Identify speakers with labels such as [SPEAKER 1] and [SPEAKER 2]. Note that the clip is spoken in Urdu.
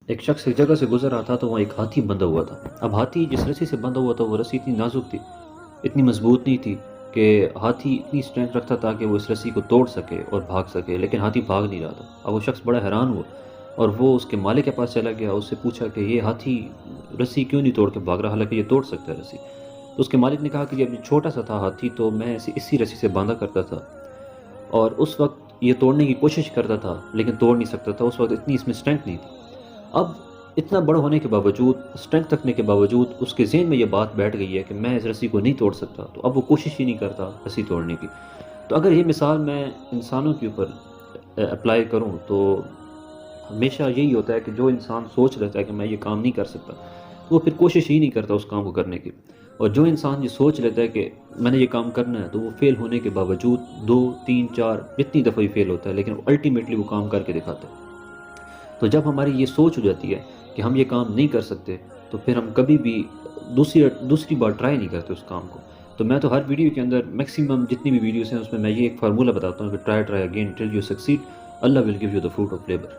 [SPEAKER 1] ایک شخص ایک جگہ سے گزر رہا تھا تو وہاں ایک ہاتھی بندھا ہوا تھا۔ اب ہاتھی جس رسی سے بندھا ہوا تھا وہ رسی اتنی نازک تھی، اتنی مضبوط نہیں تھی کہ ہاتھی اتنی اسٹرینتھ رکھتا تھا کہ وہ اس رسی کو توڑ سکے اور بھاگ سکے، لیکن ہاتھی بھاگ نہیں رہا تھا۔ اب وہ شخص بڑا حیران ہوا اور وہ اس کے مالک کے پاس چلا گیا، اس سے پوچھا کہ یہ ہاتھی رسی کیوں نہیں توڑ کے بھاگ رہا، حالانکہ یہ توڑ سکتا ہے رسی۔ تو اس کے مالک نے کہا کہ جب یہ چھوٹا سا تھا ہاتھی تو میں اسے اسی رسی سے باندھا کرتا تھا، اور اس وقت یہ توڑنے کی کوشش کرتا تھا لیکن توڑ نہیں سکتا تھا، اس وقت اتنی اس میں اسٹرینتھ نہیں تھی۔ اب اتنا بڑا ہونے کے باوجود، اسٹرینتھ رکھنے کے باوجود، اس کے ذہن میں یہ بات بیٹھ گئی ہے کہ میں اس رسی کو نہیں توڑ سکتا، تو اب وہ کوشش ہی نہیں کرتا رسی توڑنے کی۔ تو اگر یہ مثال میں انسانوں کے اوپر اپلائی کروں تو ہمیشہ یہی ہوتا ہے کہ جو انسان سوچ لیتا ہے کہ میں یہ کام نہیں کر سکتا، تو وہ پھر کوشش ہی نہیں کرتا اس کام کو کرنے کی، اور جو انسان یہ سوچ لیتا ہے کہ میں نے یہ کام کرنا ہے تو وہ فیل ہونے کے باوجود دو تین چار جتنی دفعہ ہی فیل ہوتا ہے لیکن الٹیمیٹلی وہ کام کر کے دکھاتا ہے۔ تو جب ہماری یہ سوچ ہو جاتی ہے کہ ہم یہ کام نہیں کر سکتے تو پھر ہم کبھی بھی دوسری بار ٹرائی نہیں کرتے اس کام کو۔ تو میں تو ہر ویڈیو کے اندر میکسیمم جتنی بھی ویڈیوز ہیں اس میں یہ ایک فارمولہ بتاتا ہوں کہ try again till you succeed, Allah will give you the fruit of labour.